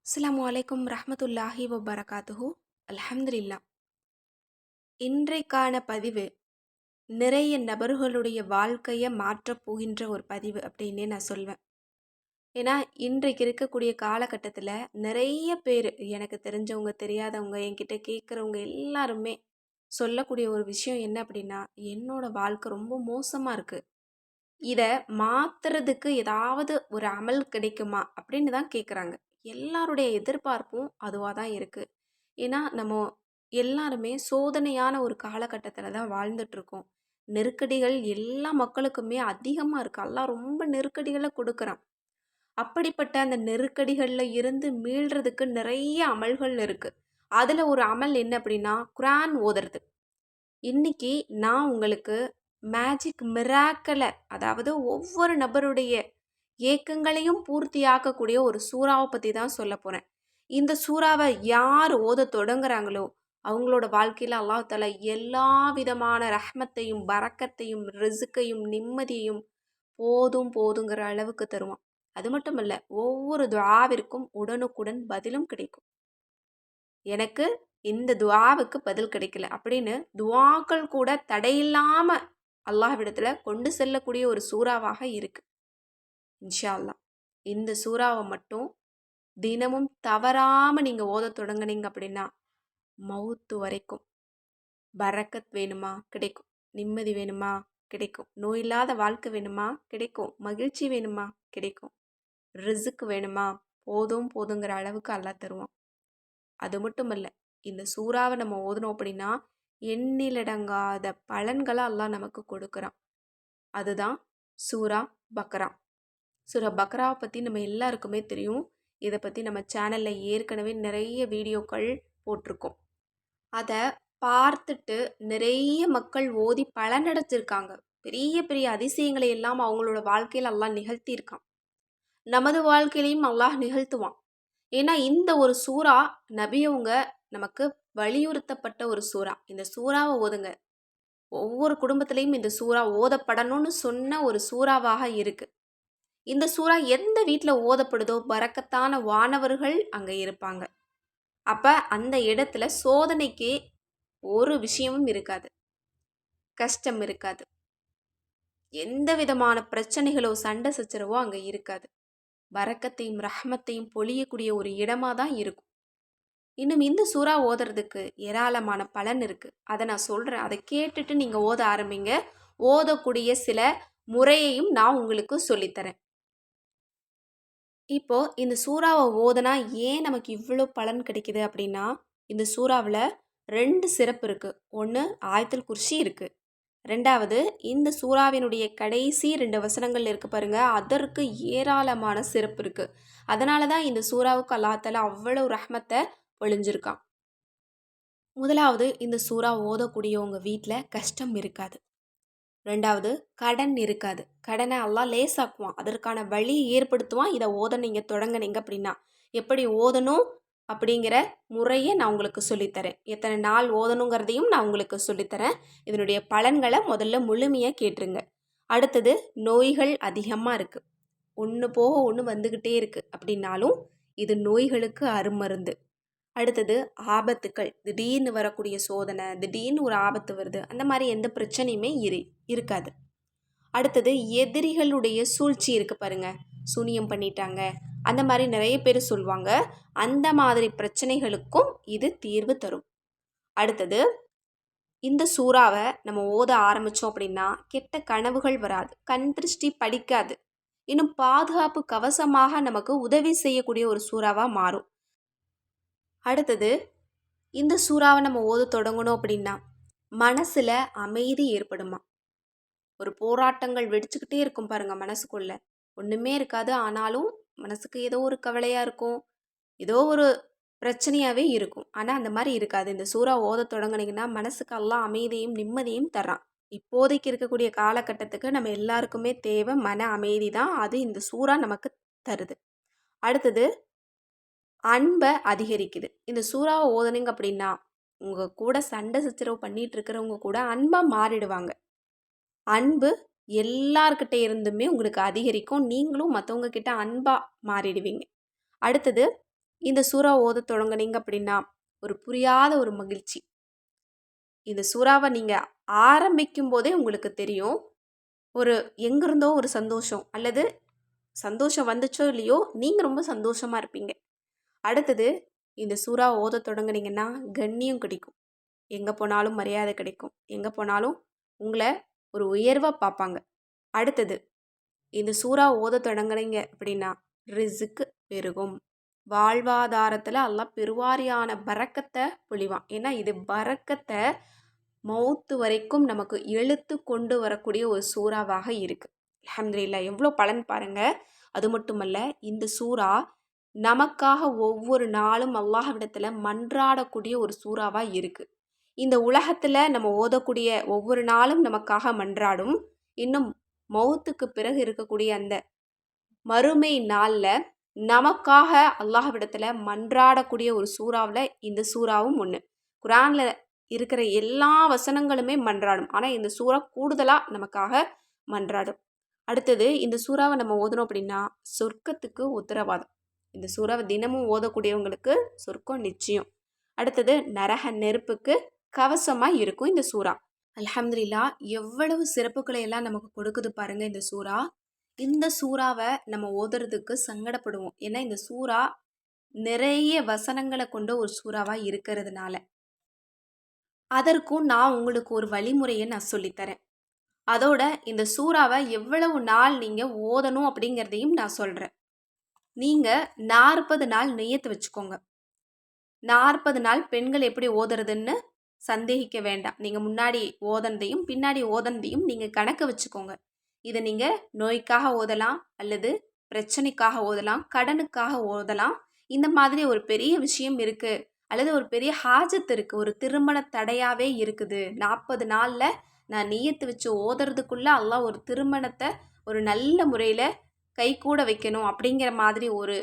அஸ்ஸலாமு அலைக்கும் ரஹ்மத்துல்லாஹி வபரகாத்துஹு. அல்ஹம்துலில்லா. இன்றைக்கான பதிவு நிறைய நபர்களுடைய வாழ்க்கையை மாற்றப் போகின்ற ஒரு பதிவு அப்படின்னே நான் சொல்வேன். ஏன்னா இன்றைக்கு இருக்கக்கூடிய காலகட்டத்தில் நிறைய பேர், எனக்கு தெரிஞ்சவங்க தெரியாதவங்க, என்கிட்ட கேட்குறவங்க எல்லாருமே சொல்லக்கூடிய ஒரு விஷயம் என்ன அப்படின்னா, என்னோட வாழ்க்கை ரொம்ப மோசமாக இருக்குது, இதை மாத்துறதுக்கு ஏதாவது ஒரு அமல் கிடைக்குமா அப்படின்னு தான் கேட்குறாங்க. எல்லாருடைய எதிர்பார்ப்பும் அதுவாக தான் இருக்குது. ஏன்னா நம்ம எல்லாருமே சோதனையான ஒரு காலகட்டத்தில் தான் வாழ்ந்துட்டு இருக்கோம். நெருக்கடிகள் எல்லா மக்களுக்குமே அதிகமாக இருக்கு. அல்லாஹ் ரொம்ப நெருக்கடிகளை கொடுக்குறான். அப்படிப்பட்ட அந்த நெருக்கடிகளில் இருந்து மீள்றதுக்கு நிறைய அமல்கள் இருக்கு. அதில் ஒரு அமல் என்ன அப்படின்னா குரான் ஓதுறது. இன்னைக்கு நான் உங்களுக்கு மேஜிக் மிராக்கலை, அதாவது ஒவ்வொரு நபருடைய ஏக்கங்களையும் பூர்த்தியாக்கக்கூடிய ஒரு சூறாவை பற்றி தான் சொல்ல போகிறேன். இந்த சூறாவை யார் ஓத தொடங்குறாங்களோ அவங்களோட வாழ்க்கையில் அல்லாஹ் தஆலா எல்லா விதமான ரஹ்மத்தையும் பரக்கத்தையும் ரிசுக்கையும் நிம்மதியையும் போதும் போதுங்கிற அளவுக்கு தருவான். அது மட்டும் இல்லை, ஒவ்வொரு துஆவிற்கும் உடனுக்குடன் பதிலும் கிடைக்கும். எனக்கு இந்த துஆவுக்கு பதில் கிடைக்கல அப்படின்னு துஆக்கள் கூட தடையில்லாம அல்லாஹ்விடத்துல கொண்டு செல்லக்கூடிய ஒரு சூறாவாக இருக்கு. இன்ஷா அல்லாஹ் இந்த சூறாவை மட்டும் தினமும் தவறாம நீங்க ஓதத் தொடங்குனீங்க அப்படின்னா மவுத்து வரைக்கும் பரக்கத் வேணுமா கிடைக்கும், நிம்மதி வேணுமா கிடைக்கும், நோய் இல்லாத வாழ்க்கை வேணுமா கிடைக்கும், மகிழ்ச்சி வேணுமா கிடைக்கும், ரிசுக்கு வேணுமா போதும் போதுங்கிற அளவுக்கு அல்லாஹ் தருவான். அது மட்டும் இல்லை, இந்த சூறாவை நம்ம ஓதணும் அப்படின்னா எண்ணிலடங்காத பலன்களை அல்லாஹ் நமக்கு கொடுக்குறான். அதுதான் சூரா பக்ரா. சூரா பக்ராவை பற்றி நம்ம எல்லாருக்குமே தெரியும். இதை பற்றி நம்ம சேனலில் ஏற்கனவே நிறைய வீடியோக்கள் போட்டிருக்கோம். அதை பார்த்துட்டு நிறைய மக்கள் ஓதி பலனடைஞ்சிருக்காங்க. பெரிய பெரிய அதிசயங்களை எல்லாம் அவங்களோட வாழ்க்கையில் அல்லாஹ் நிகழ்த்தியிருக்கான். நமது வாழ்க்கையிலையும் அல்லாஹ் நிகழ்த்துவான். ஏன்னா இந்த ஒரு சூறா நபியவங்க நமக்கு வலியுறுத்தப்பட்ட ஒரு சூறா. இந்த சூறாவை ஓதுங்க. ஒவ்வொரு குடும்பத்திலையும் இந்த சூறா ஓதப்படணும்னு சொன்ன ஒரு சூறாவாக இருக்கு. இந்த சூறா எந்த வீட்டில் ஓதப்படுதோ பரக்கத்தான வானவர்கள் அங்கே இருப்பாங்க. அப்போ அந்த இடத்துல சோதனைக்கு ஒரு விஷயமும் இருக்காது, கஷ்டம் இருக்காது, எந்த விதமான பிரச்சனைகளோ சண்டை சச்சரவோ அங்கே இருக்காது. பரக்கத்தையும் ரஹ்மத்தையும் பொழியக்கூடிய ஒரு இடமா தான் இருக்கும். இன்னும் இந்த சூறா ஓதுறதுக்கு ஏராளமான பலன் இருக்கு. அதை நான் சொல்றேன். அதை கேட்டுட்டு நீங்க ஓத ஆரம்பிங்க. ஓதக்கூடிய சில முறையையும் நான் உங்களுக்கு சொல்லித்தரேன். இப்போ இந்த சூறாவை ஓதுனா ஏன் நமக்கு இவ்வளோ பலன் கிடைக்குது அப்படின்னா, இந்த சூறாவில் 2 சிறப்பு இருக்கு. ஒன்று ஆயத்துல் குர்சி இருக்கு. ரெண்டாவது, இந்த சூறாவினுடைய கடைசி 2 வசனங்கள் இருக்கு பாருங்க, அதற்கு ஏராளமான சிறப்பு இருக்கு. அதனால தான் இந்த சூறாவுக்கு அல்லாஹ் தஆலா அவ்வளவு ரஹ்மத்தை பொழிஞ்சிருக்கான். முதலாவது, இந்த சூறா ஓதக்கூடியவங்க வீட்டில் கஷ்டம் இருக்காது. ரெண்டாவது, கடன் இருக்காது. கடனை அல்லாஹ் லேசாக்குவான், அதற்கான வழி ஏற்படுத்துவான். இதை ஓத நீங்கள் தொடங்குனீங்க அப்படின்னா எப்படி ஓதணும் அப்படிங்கிற முறையை நான் உங்களுக்கு சொல்லித்தரேன். எத்தனை நாள் ஓதணுங்கிறதையும் நான் உங்களுக்கு சொல்லித்தரேன். இதனுடைய பலன்களை முதல்ல முழுமையாக கேட்டுருங்க. அடுத்தது, நோய்கள் அதிகமாக இருக்குது, ஒன்று போக ஒன்று வந்துக்கிட்டே இருக்குது அப்படின்னாலும் இது நோய்களுக்கு அருமருந்து. அடுத்தது, ஆபத்துக்கள், திடீர்னு வரக்கூடிய சோதனை, திடீர்னு ஒரு ஆபத்து வருது, அந்த மாதிரி எந்த பிரச்சனையுமே இருக்காது. அடுத்தது, எதிரிகளுடைய சூழ்ச்சி இருக்குது பாருங்க, சூனியம் பண்ணிட்டாங்க அந்த மாதிரி நிறைய பேர் சொல்லுவாங்க. அந்த மாதிரி பிரச்சனைகளுக்கும் இது தீர்வு தரும். அடுத்தது, இந்த சூறாவை நம்ம ஓத ஆரம்பித்தோம் அப்படின்னா கெட்ட கனவுகள் வராது, கண் திருஷ்டி படிக்காது, இன்னும் பாதுகாப்பு கவசமாக நமக்கு உதவி செய்யக்கூடிய ஒரு சூறாவாக மாறும். அடுத்தது, இந்த சூறாவை நம்ம ஓத தொடங்கணும் அப்படின்னா மனசில் அமைதி ஏற்படுமா. ஒரு போராட்டங்கள் வெடிச்சுக்கிட்டே இருக்கும் பாருங்க மனசுக்குள்ள, ஒன்றுமே இருக்காது, ஆனாலும் மனசுக்கு ஏதோ ஒரு கவலையாக இருக்கும், ஏதோ ஒரு பிரச்சனையாகவே இருக்கும். ஆனால் அந்த மாதிரி இருக்காது. இந்த சூறா ஓத தொடங்குனீங்கன்னா மனசுக்கு எல்லாம் அமைதியும் நிம்மதியும் தர்றான். இப்போதைக்கு இருக்கக்கூடிய காலகட்டத்துக்கு நம்ம எல்லாருக்குமே தேவை மன அமைதி தான். அது இந்த சூறா நமக்கு தருது. அடுத்தது, அன்பை அதிகரிக்குது. இந்த சூறாவை ஓதுனீங்க அப்படின்னா உங்கள் கூட சண்டை சச்சரவு பண்ணிட்டு இருக்கிறவங்க கூட அன்பாக மாறிடுவாங்க. அன்பு எல்லார்கிட்ட இருந்துமே உங்களுக்கு அதிகரிக்கும். நீங்களும் மற்றவங்க கிட்ட அன்பாக மாறிடுவீங்க. அடுத்தது, இந்த சூறா ஓத தொடங்குனீங்க அப்படின்னா ஒரு புரியாத ஒரு மகிழ்ச்சி. இந்த சூறாவை நீங்கள் ஆரம்பிக்கும் போதே உங்களுக்கு தெரியும். ஒரு எங்கிருந்தோ ஒரு சந்தோஷம், அல்லது சந்தோஷம் வந்துச்சோ இல்லையோ நீங்கள் ரொம்ப சந்தோஷமாக இருப்பீங்க. அடுத்தது இந்த சூறா ஓத தொடங்குனீங்கன்னா கண்ணியம் கிடைக்கும். எங்கே போனாலும் மரியாதை கிடைக்கும். எங்கே போனாலும் உங்களை ஒரு உயர்வாக பார்ப்பாங்க. அடுத்தது இந்த சூறா ஓத தொடங்குனீங்க அப்படின்னா ரிசுக்கு பெருகும். வாழ்வாதாரத்தில் அல்லாஹ் பெருவாரியான பரக்கத்தை பொழிவான். ஏன்னா இது பரக்கத்தை மௌத்து வரைக்கும் நமக்கு இழுத்து கொண்டு வரக்கூடிய ஒரு சூறாவாக இருக்குது. அல்ஹம்துலில்லாஹ், எவ்வளோ பலன் பாருங்க. அது மட்டுமல்ல, இந்த சூறா நமக்காக ஒவ்வொரு நாளும் அல்லாஹ்விடத்தில் மன்றாடக்கூடிய ஒரு சூறாவாக இருக்குது. இந்த உலகத்தில் நம்ம ஓதக்கூடிய ஒவ்வொரு நாளும் நமக்காக மன்றாடும். இன்னும் மௌத்துக்கு பிறகு இருக்கக்கூடிய அந்த மறுமை நாளில் நமக்காக அல்லாஹ்விடத்தில் மன்றாடக்கூடிய ஒரு சூறாவில் இந்த சூறாவும் ஒன்று. குரானில் இருக்கிற எல்லா வசனங்களுமே மன்றாடும். ஆனால் இந்த சூறா கூடுதலாக நமக்காக மன்றாடும். அடுத்தது இந்த சூறாவை நம்ம ஓதணும் அப்படின்னா சொர்க்கத்துக்கு உத்தரவாதம். இந்த சூறாவை தினமும் ஓதக்கூடியவங்களுக்கு சொர்க்கம் நிச்சயம். அடுத்தது நரக நெருப்புக்கு கவசமாக இருக்கும் இந்த சூறா. அல்ஹம்துலில்லாஹ், எவ்வளவு சிறப்புகளை எல்லாம் நமக்கு கொடுக்குது பாருங்க இந்த சூறா. இந்த சூறாவை நம்ம ஓதுறதுக்கு சங்கடப்படுவோம். ஏன்னா இந்த சூறா நிறைய வசனங்களை கொண்ட ஒரு சூறாவாக இருக்கிறதுனால. அதற்கும் நான் உங்களுக்கு ஒரு வழிமுறையை நான் சொல்லித்தரேன். அதோட இந்த சூறாவை எவ்வளவு நாள் நீங்கள் ஓதணும் அப்படிங்கிறதையும் நான் சொல்கிறேன். நீங்கள் 40 நாள் நியத்து வச்சுக்கோங்க. 40 நாள் பெண்கள் எப்படி ஓதுறதுன்னு சந்தேகிக்க வேண்டாம். நீங்கள் முன்னாடி ஓதனதையும் பின்னாடி ஓதனதையும் நீங்கள் கணக்கு வச்சுக்கோங்க. இதை நீங்கள் நோய்க்காக ஓதலாம், அல்லது பிரச்சனைக்காக ஓதலாம், கடனுக்காக ஓதலாம். இந்த மாதிரி ஒரு பெரிய விஷயம் இருக்குது, அல்லது ஒரு பெரிய ஹாஜத் இருக்குது, ஒரு திருமண தடையாகவே இருக்குது, 40 நாளில் நான் நியத்து வச்சு ஓதுறதுக்குள்ளே அல்லாஹ் ஒரு திருமணத்தை ஒரு நல்ல முறையில் கைகூட வைக்கணும் அப்படிங்கிற மாதிரி ஒரு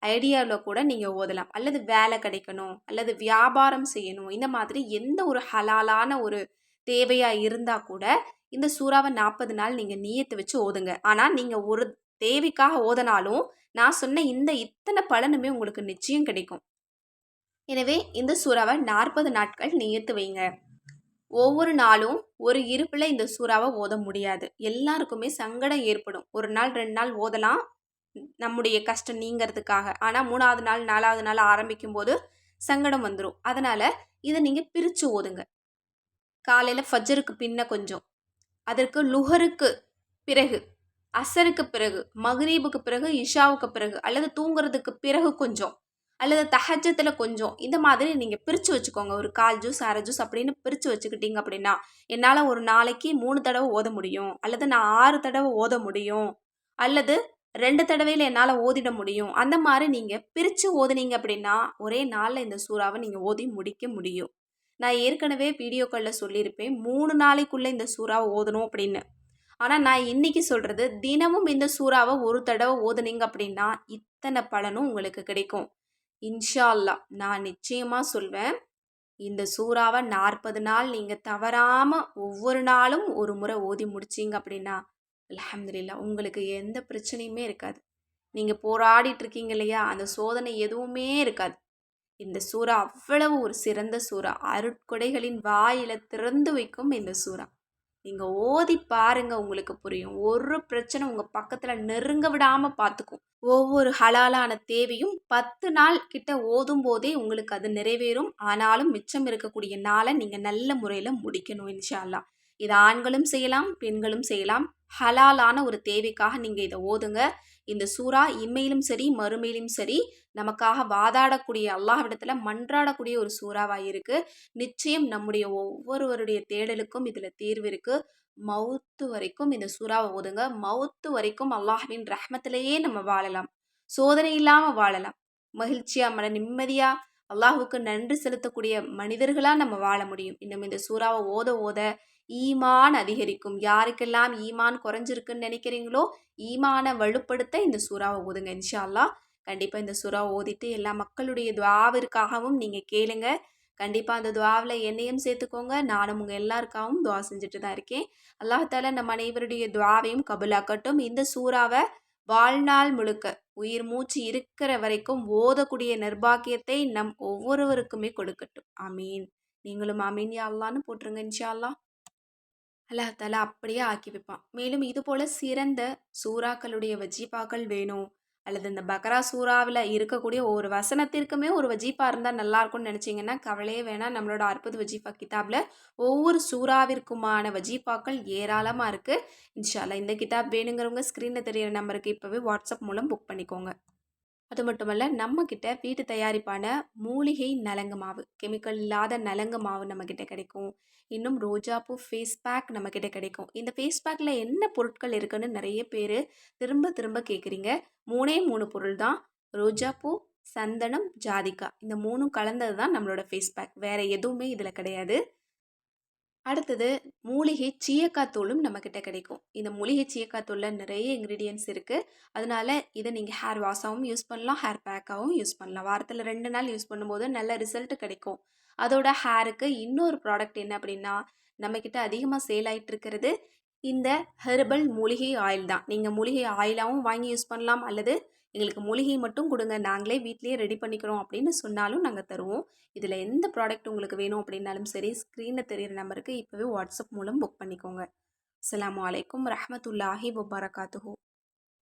ஐடியாவில் கூட நீங்கள் ஓதலாம். அல்லது வேலை கிடைக்கணும், அல்லது வியாபாரம் செய்யணும், இந்த மாதிரி எந்த ஒரு ஹலாலான ஒரு தேவையாக இருந்தால் கூட இந்த சூறாவை 40 நாள் நீங்கள் நியத்து வச்சு ஓதுங்க. ஆனால் நீங்கள் ஒரு தேவைக்காக ஓதனாலும் நான் சொன்ன இந்த இத்தனை பலனுமே உங்களுக்கு நிச்சயம் கிடைக்கும். எனவே இந்த சூறாவை 40 நாட்கள் நியத்து வைங்க. ஒவ்வொரு நாளும் ஒரு இருப்பில் இந்த சூறாவை ஓத முடியாது. எல்லாருக்குமே சங்கடம் ஏற்படும். ஒரு நாள் 2 நாள் ஓதலாம் நம்முடைய கஷ்டம் நீங்கிறதுக்காக. ஆனால் 3ஆவது நாள் 4ஆவது நாள் ஆரம்பிக்கும் போது சங்கடம் வந்துடும். அதனால் இதை நீங்கள் பிரித்து ஓதுங்க. காலையில் ஃபஜ்ருக்கு பின்ன கொஞ்சம், அதற்கு லுஹருக்கு பிறகு, அசருக்கு பிறகு, மக்ரீபுக்கு பிறகு, இஷாவுக்கு பிறகு, அல்லது தூங்குறதுக்கு பிறகு கொஞ்சம், அல்லது தஹஜத்தில் கொஞ்சம், இந்த மாதிரி நீங்கள் பிரித்து வச்சுக்கோங்க. ஒரு 1/4 ஜூஸ் 1/2 ஜூஸ் அப்படின்னு பிரித்து வச்சுக்கிட்டீங்க அப்படின்னா என்னால் ஒரு நாளைக்கு 3 தடவை ஓத முடியும், அல்லது நான் 6 தடவை ஓத முடியும், அல்லது 2 தடவையில் என்னால் ஓதிட முடியும். அந்த மாதிரி நீங்கள் பிரித்து ஓதுனீங்க அப்படின்னா ஒரே நாளில் இந்த சூறாவை நீங்கள் ஓதி முடிக்க முடியும். நான் ஏற்கனவே வீடியோக்களில் சொல்லியிருப்பேன் 3 நாளைக்குள்ளே இந்த சூறாவை ஓதணும் அப்படின்னு. ஆனால் நான் இன்றைக்கி சொல்கிறது, தினமும் இந்த சூறாவை ஒரு தடவை ஓதுனீங்க அப்படின்னா இத்தனை பலனும் உங்களுக்கு கிடைக்கும். இன்ஷா அல்லாஹ் நான் நிச்சயமாக சொல்வேன். இந்த சூறாவை 40 நாள் நீங்கள் தவறாமல் ஒவ்வொரு நாளும் ஒரு முறை ஓதி முடிச்சிங்க அப்படின்னா அல்ஹம்துலில்லாஹ், உங்களுக்கு எந்த பிரச்சனையுமே இருக்காது. நீங்கள் போராடிட்டு இருக்கீங்க இல்லையா, அந்த சோதனை எதுவுமே இருக்காது. இந்த சூறா அவ்வளவு ஒரு சிறந்த சூறா. அருட்கொடைகளின் வாயில திறந்து வைக்கும் இந்த சூறா. நீங்கள் ஓதி பாருங்க, உங்களுக்கு புரியும். ஒரு பிரச்சனை உங்கள் பக்கத்தில் நெருங்க விடாமல் பார்த்துக்கும். ஒவ்வொரு ஹலாலான தேவையும் 10 நாள் கிட்ட ஓதும் போதே உங்களுக்கு அது நிறைவேறும். ஆனாலும் மிச்சம் இருக்கக்கூடிய நாளை நீங்கள் நல்ல முறையில் முடிக்கணும் இன்ஷா அல்லாஹ். இது ஆண்களும் செய்யலாம், பெண்களும் செய்யலாம். ஹலாலான ஒரு தேவைக்காக நீங்கள் இதை ஓதுங்க. இந்த சூறா இம்மையிலும் சரி மறுமையிலும் சரி நமக்காக வாதாடக்கூடிய அல்லாஹ்விடத்தில் மன்றாடக்கூடிய ஒரு சூறாவாக இருக்குது. நிச்சயம் நம்முடைய ஒவ்வொருவருடைய தேடலுக்கும் இதில் தீர்வு இருக்குது. மவுத்து வரைக்கும் இந்த சூறாவை ஓதுங்க. மவுத்து வரைக்கும் அல்லாஹ்வின் ரஹ்மத்திலேயே நம்ம வாழலாம். சோதனை இல்லாமல் வாழலாம். மகிழ்ச்சியாக, மன நிம்மதியாக, அல்லாஹுக்கு நன்றி செலுத்தக்கூடிய மனிதர்களாக நம்ம வாழ முடியும். இன்னும் இந்த சூறாவை ஓத ஓத ஈமான் அதிகரிக்கும். யாருக்கெல்லாம் ஈமான் குறைஞ்சிருக்குன்னு நினைக்கிறீங்களோ ஈமானை வலுப்படுத்த இந்த சூறாவை ஓதுங்க இன்ஷா அல்லாஹ். கண்டிப்பாக இந்த சூறாவை ஓதிட்டு எல்லா மக்களுடைய துஆவிற்காகவும் நீங்கள் கேளுங்க. கண்டிப்பாக அந்த துஆவில் என்னையும் சேர்த்துக்கோங்க. நானும் உங்கள் எல்லாருக்காகவும் துஆ செஞ்சுட்டு தான் இருக்கேன். அல்லாஹ் தஆலா நம்ம அனைவருடைய துஆவையும் கபூலாக்கட்டும். இந்த சூறாவை வாழ்நாள் முழுக்க உயிர் மூச்சு இருக்கிற வரைக்கும் ஓதக்கூடிய நிர்பாக்கியத்தை நம் ஒவ்வொருவருக்குமே கொடுக்கட்டும். ஆமீன். நீங்களும் ஆமீன் யா அல்லான்னு போட்டுருங்க இன்ஷா அல்லாஹ். அல்லாஹ் தஆலா அப்படியே ஆக்கி வைப்பான். மேலும் இது போல சிறந்த சூறாக்களுடைய வஜீபாக்கள் வேணும், அல்லது இந்த பக்ரா சூறாவில் இருக்கக்கூடிய ஒரு வசனத்திற்குமே ஒரு வஜீபா இருந்தால் நல்லாயிருக்கும்னு நினச்சிங்கன்னா கவலையே வேணாம். நம்மளோட அற்புத வஜீபா கிதாபில் ஒவ்வொரு சூறாவிற்குமான வஜீபாக்கள் ஏராளமாக இருக்குது. இன்ஷா அல்லாஹ் இந்த கிதாப் வேணுங்கிறவங்க ஸ்க்ரீனில் தெரியிற நம்பருக்கு இப்போவே வாட்ஸ்அப் மூலம் புக் பண்ணிக்கோங்க. அது மட்டுமல்ல, நம்மக்கிட்ட வீட்டு தயாரிப்பான மூலிகை நலங்கு மாவு, கெமிக்கல் இல்லாத நலங்கு மாவு நம்மக்கிட்ட கிடைக்கும். இன்னும் ரோஜாப்பூ ஃபேஸ் பேக் நம்மக்கிட்ட கிடைக்கும். இந்த ஃபேஸ் பேக்கில் என்ன பொருட்கள் இருக்குன்னு நிறைய பேர் திரும்ப திரும்ப கேட்குறீங்க. 3 பொருள் தான். ரோஜாப்பூ, சந்தனம், ஜாதிக்கா, இந்த 3ம் கலந்தது தான் நம்மளோட ஃபேஸ் பேக். வேறு எதுவுமே இதில் கிடையாது. அடுத்தது மூலிகை சீயக்காய் தூளும் நம்மக்கிட்ட கிடைக்கும். இந்த மூலிகை சீயக்காய் தூளில் நிறைய இன்க்ரீடியன்ட்ஸ் இருக்குது. அதனால இதை நீங்கள் ஹேர் வாஷாகவும் யூஸ் பண்ணலாம், ஹேர் பேக்காகவும் யூஸ் பண்ணலாம். வாரத்தில் 2 நாள் யூஸ் பண்ணும்போது நல்ல ரிசல்ட் கிடைக்கும். அதோட ஹேருக்கு இன்னொரு ப்ராடக்ட் என்ன அப்படின்னா, நம்மக்கிட்ட அதிகமாக சேல் ஆகிட்டு இருக்கிறது இந்த ஹெர்பல் மூலிகை ஆயில் தான். நீங்கள் மூலிகை ஆயிலாகவும் வாங்கி யூஸ் பண்ணலாம், அல்லது எங்களுக்கு மூலிகை மட்டும் கொடுங்க, நாங்களே வீட்டிலேயே ரெடி பண்ணிக்கிறோம் அப்படின்னு சொன்னாலும் நாங்கள் தருவோம். இதில் எந்த ப்ராடக்ட் உங்களுக்கு வேணும் அப்படின்னாலும் சரி, ஸ்க்ரீனில் தெரியிற நம்பருக்கு இப்போவே வாட்ஸ்அப் மூலம் புக் பண்ணிக்கோங்க. அஸ்ஸலாமு அலைக்கும் ரஹ்மத்துல்லாஹி வபரகாத்துஹு.